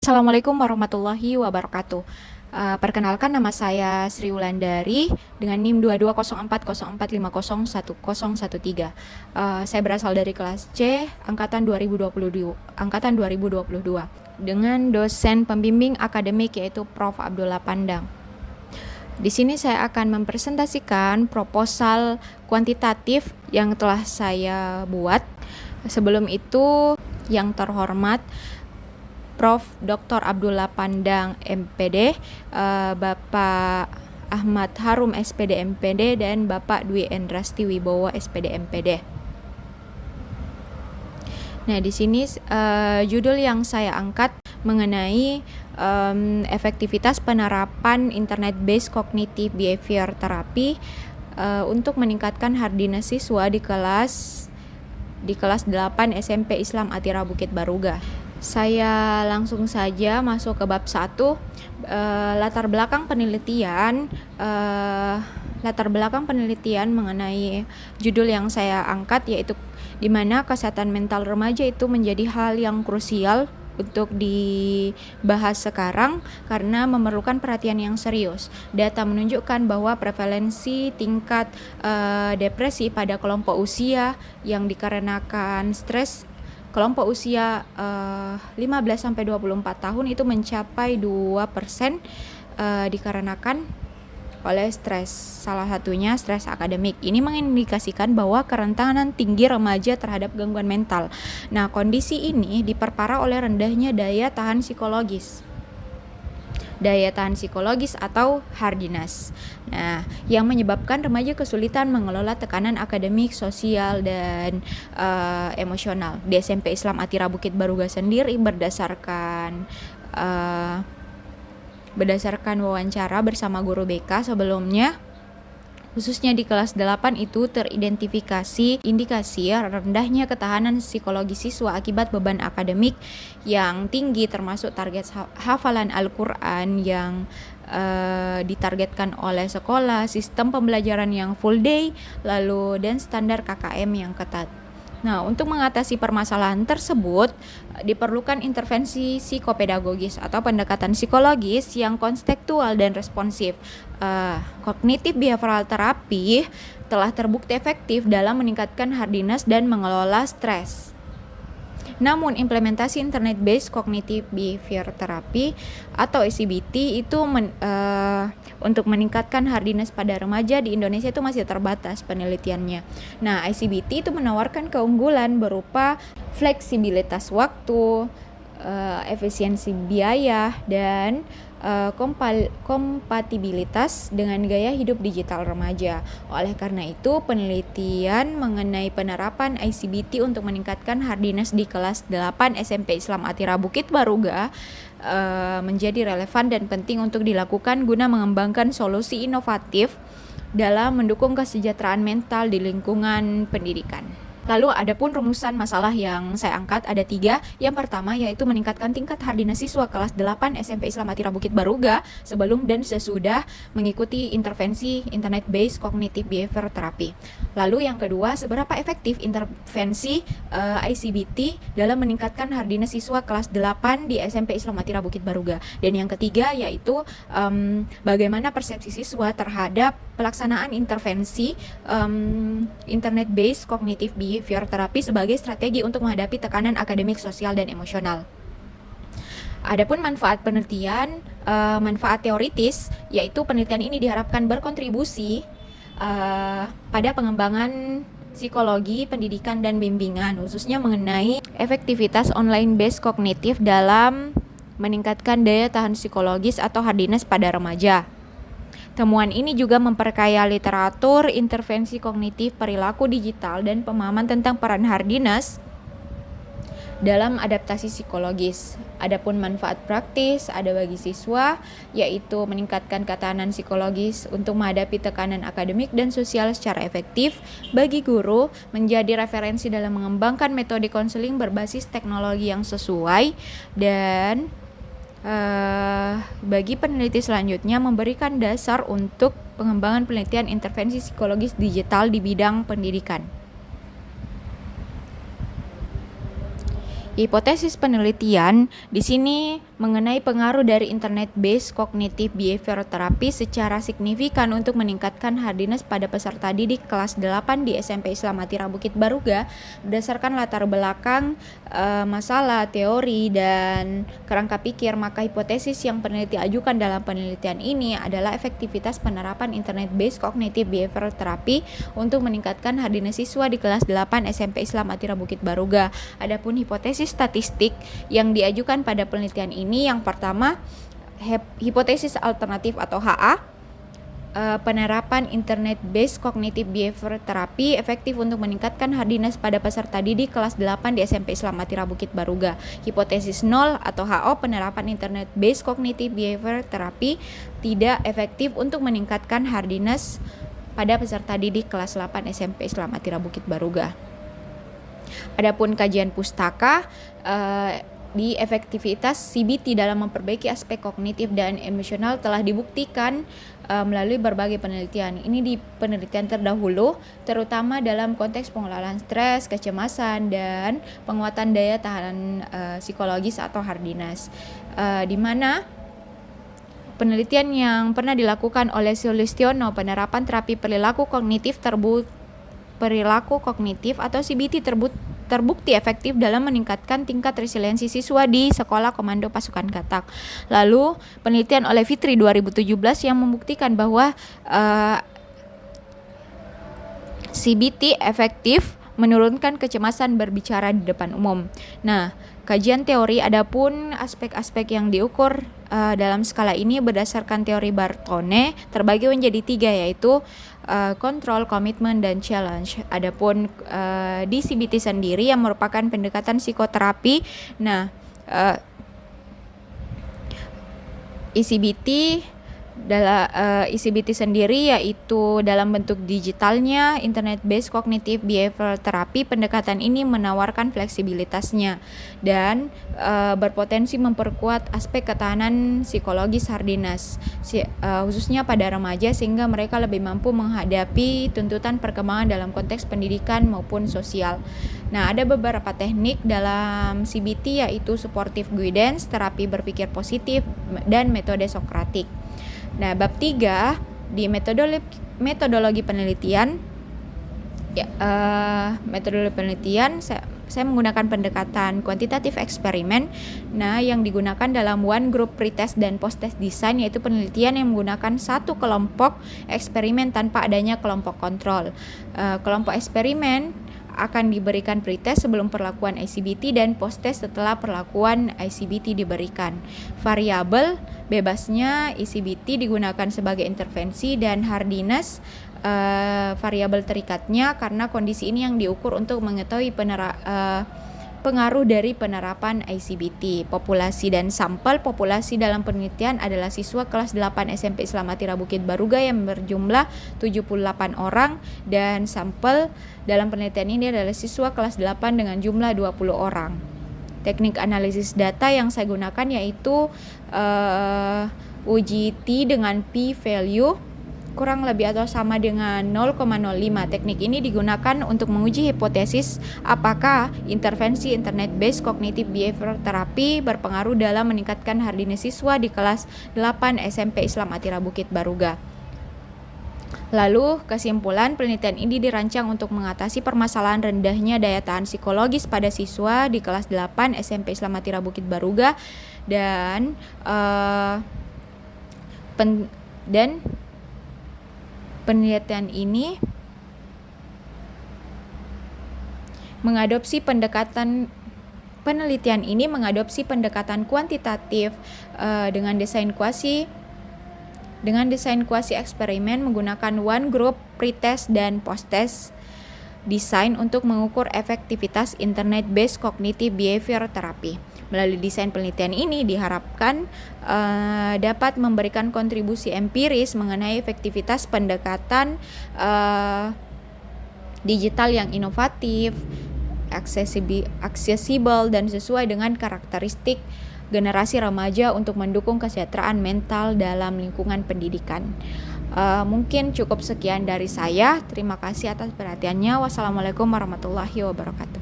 Assalamualaikum warahmatullahi wabarakatuh. Perkenalkan, nama saya Sri Wulandari dengan NIM 220404501013. Saya berasal dari kelas C angkatan 2022 dengan dosen pembimbing akademik yaitu Prof. Abdullah Pandang. Di sini saya akan mempresentasikan proposal kuantitatif yang telah saya buat. Sebelum itu, yang terhormat Prof. Dr. Abdullah Pandang MPD, Bapak Ahmad Harum SPD MPD, dan Bapak Dwi Endrasti Wibowo SPD MPD. Nah, di sini judul yang saya angkat mengenai efektivitas penerapan Internet-based Cognitive Behavior Therapy untuk meningkatkan hardiness siswa di kelas 8 SMP Islam Atira Bukit Baruga. Saya langsung saja masuk ke bab 1, latar belakang penelitian mengenai judul yang saya angkat, yaitu di mana kesehatan mental remaja itu menjadi hal yang krusial untuk dibahas sekarang karena memerlukan perhatian yang serius. Data menunjukkan bahwa prevalensi tingkat depresi pada kelompok usia yang dikarenakan stres kelompok usia 15-24 tahun itu mencapai 2% dikarenakan oleh stres. Salah satunya stres akademik. Ini mengindikasikan bahwa kerentanan tinggi remaja terhadap gangguan mental. Nah, kondisi ini diperparah oleh rendahnya daya tahan psikologis atau hardiness. Nah, yang menyebabkan remaja kesulitan mengelola tekanan akademik, sosial, dan emosional. Di SMP Islam Atira Bukit Baruga sendiri berdasarkan wawancara bersama guru BK sebelumnya, khususnya di kelas 8 itu teridentifikasi indikasi rendahnya ketahanan psikologi siswa akibat beban akademik yang tinggi, termasuk target hafalan Al-Quran yang ditargetkan oleh sekolah, sistem pembelajaran yang full day, dan standar KKM yang ketat. Nah, untuk mengatasi permasalahan tersebut diperlukan intervensi psikopedagogis atau pendekatan psikologis yang konstekstual dan responsif. Cognitive behavioral therapy telah terbukti efektif dalam meningkatkan hardiness dan mengelola stres. Namun, implementasi Internet-based Cognitive Behavior Therapy atau ICBT itu untuk meningkatkan hardiness pada remaja di Indonesia itu masih terbatas penelitiannya. Nah, ICBT itu menawarkan keunggulan berupa fleksibilitas waktu, efisiensi biaya, dan kompatibilitas dengan gaya hidup digital remaja. Oleh karena itu, penelitian mengenai penerapan ICBT untuk meningkatkan hardiness di kelas 8 SMP Islam Atira Bukit Baruga menjadi relevan dan penting untuk dilakukan guna mengembangkan solusi inovatif dalam mendukung kesejahteraan mental di lingkungan pendidikan. Lalu adapun rumusan masalah yang saya angkat ada 3. Yang pertama yaitu meningkatkan tingkat hardiness siswa kelas 8 SMP Islam Atira Bukit Baruga sebelum dan sesudah mengikuti intervensi Internet-based Cognitive Behavior Therapy. Lalu yang kedua, seberapa efektif intervensi ICBT dalam meningkatkan hardiness siswa kelas 8 di SMP Islam Atira Bukit Baruga. Dan yang ketiga yaitu bagaimana persepsi siswa terhadap pelaksanaan intervensi Internet-based Cognitive Behavior Therapy sebagai strategi untuk menghadapi tekanan akademik, sosial, dan emosional. Adapun manfaat penelitian, manfaat teoritis, yaitu penelitian ini diharapkan berkontribusi pada pengembangan psikologi, pendidikan, dan bimbingan, khususnya mengenai efektivitas online-based kognitif dalam meningkatkan daya tahan psikologis atau hardiness pada remaja. Temuan ini juga memperkaya literatur intervensi kognitif perilaku digital dan pemahaman tentang peran hardiness dalam adaptasi psikologis. Adapun manfaat praktis ada bagi siswa, yaitu meningkatkan ketahanan psikologis untuk menghadapi tekanan akademik dan sosial secara efektif. Bagi guru, menjadi referensi dalam mengembangkan metode konseling berbasis teknologi yang sesuai. Dan bagi peneliti selanjutnya memberikan dasar untuk pengembangan penelitian intervensi psikologis digital di bidang pendidikan. Hipotesis penelitian di sini mengenai pengaruh dari internet-based cognitive behavior therapy secara signifikan untuk meningkatkan hardiness pada peserta didik kelas 8 di SMP Islam Atira Bukit Baruga berdasarkan latar belakang masalah, teori, dan kerangka pikir. Maka hipotesis yang peneliti ajukan dalam penelitian ini adalah efektivitas penerapan internet-based cognitive behavior therapy untuk meningkatkan hardiness siswa di kelas 8 SMP Islam Atira Bukit Baruga. Adapun hipotesis statistik yang diajukan pada penelitian ini, yang pertama, hipotesis alternatif atau HA, penerapan internet-based cognitive behavior therapy efektif untuk meningkatkan hardiness pada peserta didik kelas 8 di SMP Islam Atira Bukit Baruga. Hipotesis 0 atau HO, penerapan internet-based cognitive behavior therapy tidak efektif untuk meningkatkan hardiness pada peserta didik kelas 8 SMP Islam Atira Bukit Baruga. Adapun kajian pustaka, di efektivitas CBT dalam memperbaiki aspek kognitif dan emosional telah dibuktikan melalui berbagai penelitian. Ini di penelitian terdahulu, terutama dalam konteks pengelolaan stres, kecemasan, dan penguatan daya tahan psikologis atau hardiness, di mana penelitian yang pernah dilakukan oleh Sulistiono, penerapan terapi perilaku kognitif atau CBT terbukti efektif dalam meningkatkan tingkat resiliensi siswa di Sekolah Komando Pasukan Katak. Lalu penelitian oleh Fitri 2017 yang membuktikan bahwa CBT efektif menurunkan kecemasan berbicara di depan umum. Nah, kajian teori, adapun aspek-aspek yang diukur dalam skala ini berdasarkan teori Bartone terbagi menjadi 3, yaitu kontrol, komitmen, dan challenge. Adapun di CBT sendiri yang merupakan pendekatan psikoterapi, nah ECBT sendiri yaitu dalam bentuk digitalnya internet-based cognitive behavior therapy. Pendekatan ini menawarkan fleksibilitasnya dan berpotensi memperkuat aspek ketahanan psikologis hardiness, khususnya pada remaja, sehingga mereka lebih mampu menghadapi tuntutan perkembangan dalam konteks pendidikan maupun sosial. Nah, ada beberapa teknik dalam CBT, yaitu supportive guidance, terapi berpikir positif, dan metode Sokratik. Nah, bab 3 di metodologi penelitian, saya menggunakan pendekatan kuantitatif eksperimen. Nah, yang digunakan dalam one group pretest dan post-test design, yaitu penelitian yang menggunakan satu kelompok eksperimen tanpa adanya kelompok kontrol. Kelompok eksperimen akan diberikan pretest sebelum perlakuan ICBT dan post-test setelah perlakuan ICBT diberikan. Variabel bebasnya ICBT digunakan sebagai intervensi, dan hardiness variabel terikatnya, karena kondisi ini yang diukur untuk mengetahui pengaruh dari penerapan ICBT. Populasi dan sampel populasi dalam penelitian adalah siswa kelas 8 SMP Islam Atira Bukit Baruga yang berjumlah 78 orang, dan sampel dalam penelitian ini adalah siswa kelas 8 dengan jumlah 20 orang. Teknik analisis data yang saya gunakan yaitu uji T dengan p-value kurang lebih atau sama dengan 0,05. Teknik ini digunakan untuk menguji hipotesis apakah intervensi internet-based cognitive behavior therapy berpengaruh dalam meningkatkan hardiness siswa di kelas 8 SMP Islam Atira Bukit Baruga. Lalu, kesimpulan, penelitian ini dirancang untuk mengatasi permasalahan rendahnya daya tahan psikologis pada siswa di kelas 8 SMP Islam Atira Bukit Baruga, dan penelitian ini mengadopsi pendekatan kuantitatif dengan desain kuasi eksperimen menggunakan one group pretest dan post-test design untuk mengukur efektivitas internet-based cognitive behavior therapy. Melalui desain penelitian ini diharapkan dapat memberikan kontribusi empiris mengenai efektivitas pendekatan digital yang inovatif, aksesibel, dan sesuai dengan karakteristik generasi remaja untuk mendukung kesejahteraan mental dalam lingkungan pendidikan. Mungkin cukup sekian dari saya. Terima kasih atas perhatiannya. Wassalamualaikum warahmatullahi wabarakatuh.